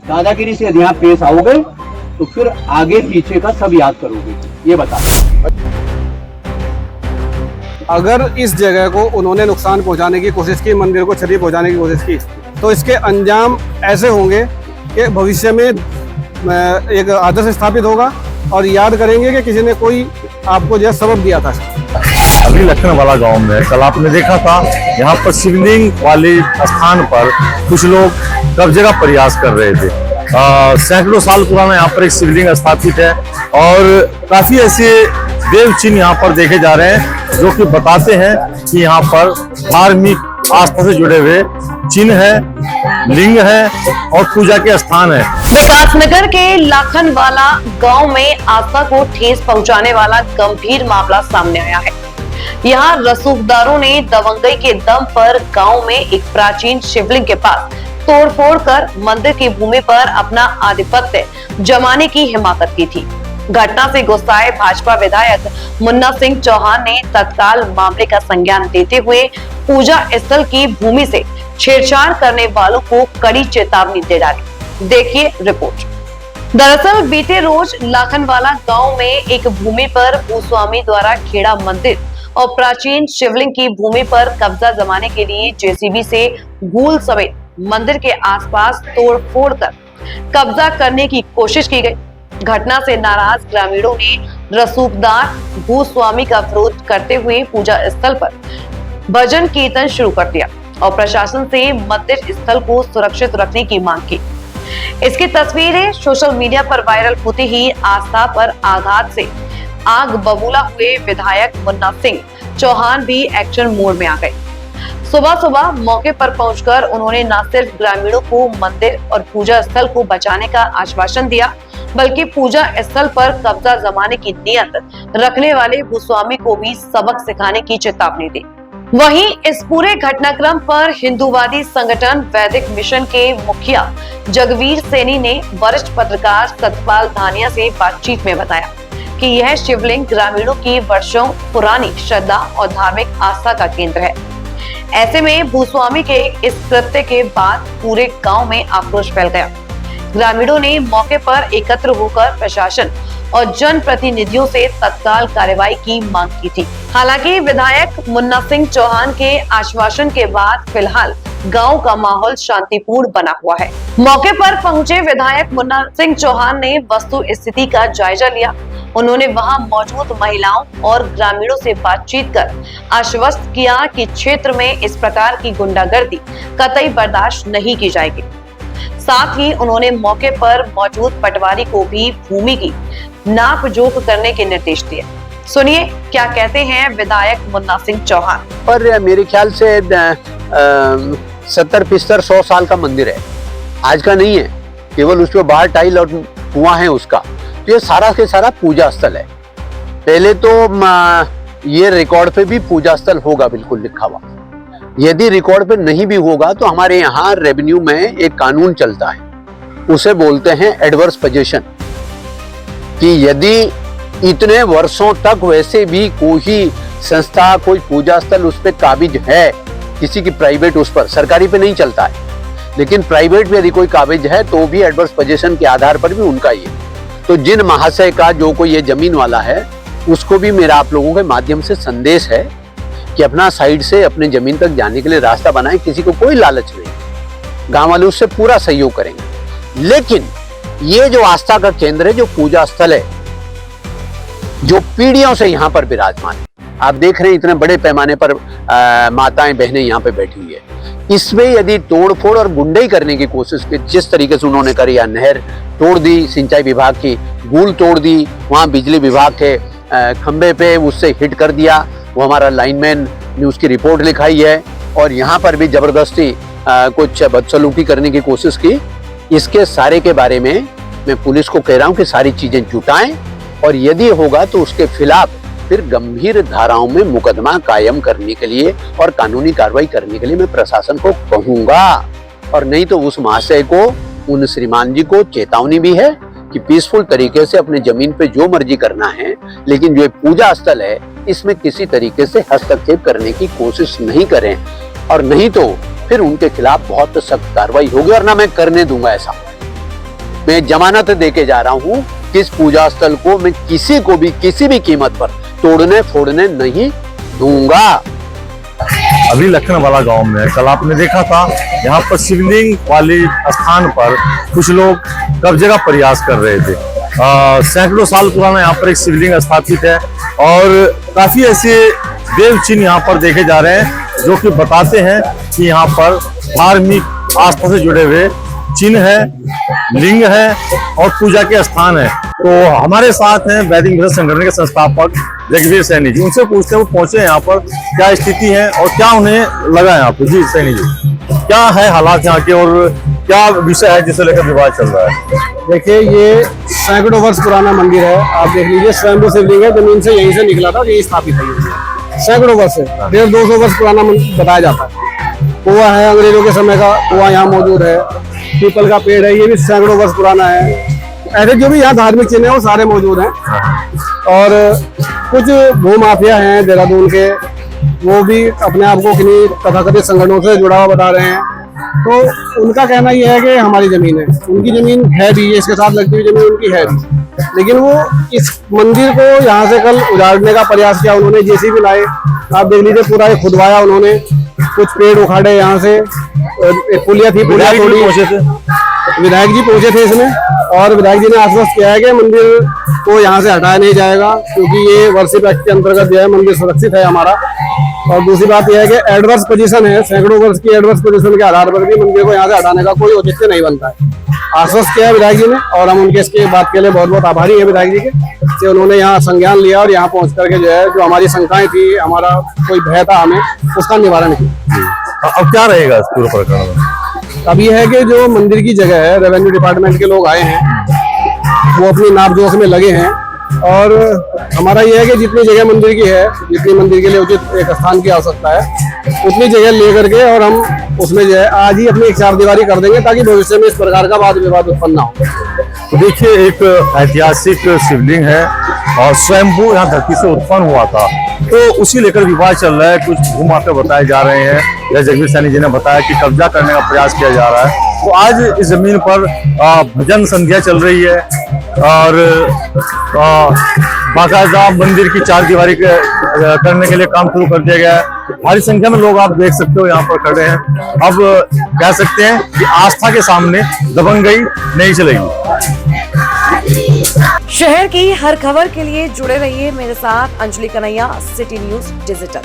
दादागिरी से यदि आप पेश आओगे तो फिर आगे पीछे का सब याद करोगे। ये बता, अगर इस जगह को उन्होंने नुकसान पहुंचाने की कोशिश की, मंदिर को क्षति पहुंचाने की कोशिश की, तो इसके अंजाम ऐसे होंगे कि भविष्य में एक आदर्श स्थापित होगा और याद करेंगे कि किसी ने कोई आपको जो सबब दिया था। अभी लखनवाला गांव में कल आपने देखा था, यहाँ पर शिवलिंग वाले स्थान पर कुछ लोग कब्जे का प्रयास कर रहे थे। सैकड़ों साल पुराना यहाँ पर एक शिवलिंग स्थापित है और काफी ऐसे देव चिन्ह यहाँ पर देखे जा रहे हैं जो कि बताते हैं कि यहाँ पर धार्मिक आस्था से जुड़े हुए चिन्ह है, लिंग है और पूजा के स्थान है। विकासनगर के लाखनवाला गांव में आस्था को ठेस पहुंचाने वाला गंभीर मामला सामने आया है। यहाँ रसूखदारों ने दबंगई के दम पर गांव में एक प्राचीन शिवलिंग के पास तोड़फोड़ कर मंदिर की भूमि पर अपना आधिपत्य जमाने की हिमाकत की थी। घटना से गुस्साए भाजपा विधायक मुन्ना सिंह चौहान ने तत्काल मामले का संज्ञान लेते हुए पूजा स्थल की भूमि से छेड़छाड़ करने वालों को कड़ी चेतावनी दे डाली। देखिए रिपोर्ट। दरअसल बीते रोज लाखनवाला गांव में एक भूमि पर भूस्वामी द्वारा खेड़ा मंदिर और प्राचीन शिवलिंग की भूमि पर कब्जा जमाने के लिए जेसीबी से गूल समेत मंदिर के आसपास तोड़फोड़ कर कब्जा करने की कोशिश की गई। घटना से नाराज ग्रामीणों ने रसूखदार भूस्वामी का विरोध करते हुए पूजा स्थल पर भजन कीर्तन शुरू कर दिया और प्रशासन से मंदिर स्थल को सुरक्षित रखने की मांग की। इसकी तस्वीरें सोशल मीडिया पर वायरल होते ही आस्था पर आघात से आग बबूला हुए विधायक मुन्ना सिंह चौहान भी एक्शन मोड में आ गए। सुबह सुबह मौके पर पहुंचकर उन्होंने न सिर्फ ग्रामीणों को मंदिर और पूजा स्थल को बचाने का आश्वासन दिया, बल्कि पूजा स्थल पर कब्जा जमाने की नियत रखने वाले भूस्वामी को भी सबक सिखाने की चेतावनी दी। वहीं इस पूरे घटनाक्रम पर हिंदूवादी संगठन वैदिक मिशन के मुखिया जगवीर सैनी ने वरिष्ठ पत्रकार सतपाल धानिया से बातचीत में बताया कि यह शिवलिंग ग्रामीणों की वर्षों पुरानी श्रद्धा और धार्मिक आस्था का केंद्र है। ऐसे में भूस्वामी के इस कृत्य के बाद पूरे गांव में आक्रोश फैल गया। ग्रामीणों ने मौके पर एकत्र होकर प्रशासन और जनप्रतिनिधियों से तत्काल कार्रवाई की मांग की थी। हालांकि विधायक मुन्ना सिंह चौहान के आश्वासन के बाद फिलहाल गांव का माहौल शांतिपूर्ण बना हुआ है। मौके पर पहुंचे विधायक मुन्ना सिंह चौहान ने वस्तु स्थिति का जायजा लिया। उन्होंने वहां मौजूद महिलाओं और ग्रामीणों से बातचीत कर आश्वस्त किया कि क्षेत्र में इस प्रकार की गुंडागर्दी कतई बर्दाश्त नहीं की जाएगी। साथ ही उन्होंने मौके पर मौजूद पटवारी को भी भूमि की नाप जोख करने के निर्देश दिए। सुनिए क्या कहते हैं विधायक मुन्ना सिंह चौहान। पर मेरे ख्याल से 70-75-100 साल का मंदिर है, आज का नहीं है। केवल उसके बाहर टाइल और कुआं है उसका, तो ये सारा के सारा पूजा स्थल है। पहले तो ये रिकॉर्ड पे भी पूजा स्थल होगा बिल्कुल लिखा हुआ। यदि रिकॉर्ड पे नहीं भी होगा तो हमारे यहाँ रेवेन्यू में एक कानून चलता है, उसे बोलते हैं एडवर्स पोजीशन, कि यदि इतने वर्षों तक वैसे भी कोई संस्था कोई पूजा स्थल उस पर काबिज है, किसी की प्राइवेट, उस पर सरकारी पे नहीं चलता है, लेकिन प्राइवेट में यदि कोई काबिज है तो भी एडवर्स पोजीशन के आधार पर भी उनका ये। तो जिन महाशय का जो कोई ये जमीन वाला है उसको भी मेरा आप लोगों के माध्यम से संदेश है कि अपना साइड से अपने जमीन तक जाने के लिए रास्ता बनाए। किसी को कोई लालच नहीं, गांव वाले उससे पूरा सहयोग करेंगे। लेकिन ये जो आस्था का केंद्र है, जो पूजा स्थल है, जो पीढ़ियों से यहाँ पर विराजमान है, आप देख रहे हैं इतने बड़े पैमाने पर माताएं बहनें यहाँ पे बैठी हुई है। इसमें यदि तोड़फोड़ और गुंडई करने की कोशिश की, जिस तरीके से उन्होंने करी, नहर तोड़ दी, सिंचाई विभाग की गूल तोड़ दी, वहाँ बिजली विभाग के खंबे पे उससे हिट कर दिया, वो हमारा लाइनमैन ने उसकी रिपोर्ट लिखाई है, और यहाँ पर भी जबरदस्ती कुछ बदसलूकी करने की कोशिश की। इसके सारे के बारे में मैं पुलिस को कह रहा हूँ कि सारी चीजें जुटाएं, और यदि होगा तो उसके खिलाफ फिर गंभीर धाराओं में मुकदमा कायम करने के लिए और कानूनी कार्रवाई करने के लिए मैं प्रशासन को कहूंगा। और नहीं तो उस महाशय को, उन श्रीमान जी को चेतावनी भी है कि पीसफुल तरीके से अपने जमीन पे जो मर्जी करना है, लेकिन जो पूजा स्थल है इसमें किसी तरीके से हस्तक्षेप करने की कोशिश नहीं करें, और नहीं तो फिर उनके खिलाफ बहुत सख्त कार्रवाई होगी, और ना मैं करने दूंगा ऐसा। मैं जमानत दे के जा रहा हूँ कि इस पूजा स्थल को मैं किसी को भी किसी भी कीमत पर तोड़ने फोड़ने नहीं दूंगा। अभी लखनवाला गांव में कल आपने देखा था, यहाँ पर शिवलिंग वाले स्थान पर कुछ लोग कब्जे का प्रयास कर रहे थे। सैकड़ों साल पुराना यहाँ पर एक शिवलिंग स्थापित है और काफी ऐसे देव चिन्ह यहाँ पर देखे जा रहे हैं जो कि बताते हैं कि यहाँ पर धार्मिक आस्था से जुड़े हुए चिन्ह है, लिंग है और पूजा के स्थान है। तो हमारे साथ हैं वैदिक मिशन संगठन के संस्थापक जगवीर सैनी जी। उनसे पूछते हैं वो पहुंचे यहाँ पर, क्या स्थिति है और क्या उन्हें लगा यहाँ पर। जी सैनी जी, क्या है हालात यहाँ के और क्या विषय है जिसे लेकर विवाद चल रहा है? देखिए, ये सैकड़ों वर्ष पुराना मंदिर है। आप देख लीजिए, स्वयंभू शिवलिंग है, जमीन से यहीं से निकला था, यही स्थापित है। ये सैकड़ों वर्ष से 150-200 वर्ष पुराना बताया जाता है। कुआं है अंग्रेजों के समय का, कुआं यहाँ मौजूद है। पीपल का पेड़ है, ये भी सैकड़ों वर्ष पुराना है। ऐसे जो भी यहाँ धार्मिक चिन्ह है वो सारे मौजूद हैं। और कुछ भूमाफिया हैं देहरादून के, वो भी अपने आप को किन्हीं तथाकथित संगठनों से जुड़ा हुआ बता रहे हैं। तो उनका कहना यह है कि हमारी जमीन है, उनकी जमीन है भी, इसके साथ लगती हुई जमीन उनकी है भी, लेकिन वो इस मंदिर को यहाँ से कल उजाड़ने का प्रयास किया। उन्होंने जेसीबी लाए, आप देख लीजिए, पूरा खुदवाया उन्होंने, कुछ पेड़ उखाड़े यहाँ से, एक पुलिया थी, पुलिया तोड़ी। विधायक जी पहुंचे थे इसमें और विधायक जी ने आश्वस्त किया है कि मंदिर को यहाँ से हटाया नहीं जाएगा, क्योंकि ये वर्षिप एक्ट के अंतर्गत जो है मंदिर सुरक्षित है हमारा। और दूसरी बात यह है कि एडवर्स पोजीशन है, सैकड़ों वर्ष की एडवर्स पोजीशन के आधार पर भी मंदिर को यहाँ से हटाने का कोई औचित्य नहीं बनता है। आश्वस्त किया है विधायक जी ने और हम उनके इसके बात के लिए बहुत बहुत आभारी है विधायक जी के, कि उन्होंने यहाँ संज्ञान लिया और यहाँ पहुंच करके जो है, जो हमारी शंकाएं थी, हमारा कोई भय था हमें, उसका निवारण किया। अब क्या रहेगा इस पूरे प्रकरण में? अब ये है कि जो मंदिर की जगह है, रेवेन्यू डिपार्टमेंट के लोग आए हैं, वो अपनी नापजोख में लगे हैं और हमारा ये है कि जितनी जगह मंदिर की है, जितनी मंदिर के लिए उचित एक स्थान की आवश्यकता है, उतनी जगह ले करके और हम उसमें जो है आज ही अपनी एक चारदीवारी कर देंगे, ताकि भविष्य में इस प्रकार का वाद विवाद उत्पन्न ना हो। तो देखिए, एक ऐतिहासिक शिवलिंग है और स्वयंभू यहाँ धरती से उत्पन्न हुआ था, तो उसी लेकर विवाद चल रहा है। कुछ भूमाफिया बताए जा रहे हैं, जैसे जगवीर सैनी जी ने बताया कि कब्जा करने का प्रयास किया जा रहा है। तो आज इस जमीन पर भजन संध्या चल रही है और बाकायदा मंदिर की चारदीवारी करने के लिए काम शुरू कर दिया गया है। भारी संख्या में लोग आप देख सकते हो यहाँ पर खड़े हैं। अब कह सकते हैं कि आस्था के सामने दबंगई नहीं चलेगी। शहर की हर खबर के लिए जुड़े रहिए मेरे साथ। Anjali Kanhaiya, city news digital.